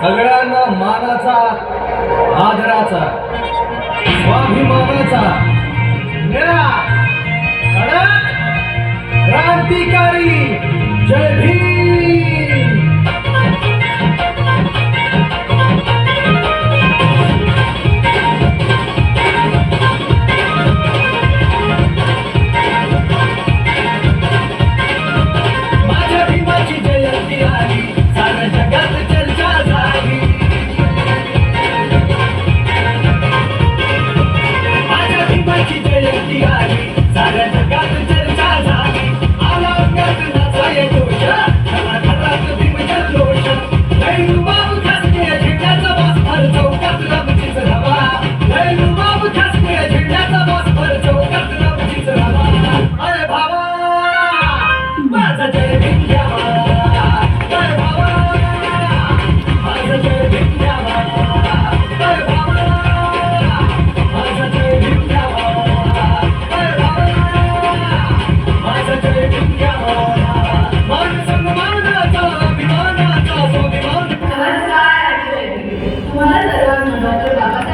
सगळ्यांना मानाचा, आदराचा, स्वाभिमानाचा, निळा, कडक, क्रांतिकारी जय भीम. माझ्या भीमाची जयंती आली, साऱ्या जगात चर्चा झाली. माझ्या भीमाची जयंती आली, साऱ्या जगात चर्चा झाली. आला अंगात नाचाय जोश, घराघरात भीम जल्लोष. लैनुबाब खासगे झेंड्याचा वास भर चौकात रमचीच रवा. लैनुबाब खासगे झेंड्याचा वास भर चौकात रमचीच रवा. अरे भावा माझा जय भीम द्यावा. अरे भावा माझा जय भीम द्यावा. अरे भावा माझा जय भीम द्यावा. अरे भावा माझा जय भीम द्यावा. मान सन्मानाचा, अभिमानाचा स्वाभिमान. नमस्कार. तुम्हाला सर्वांना डॉक्टर बाबासाहेब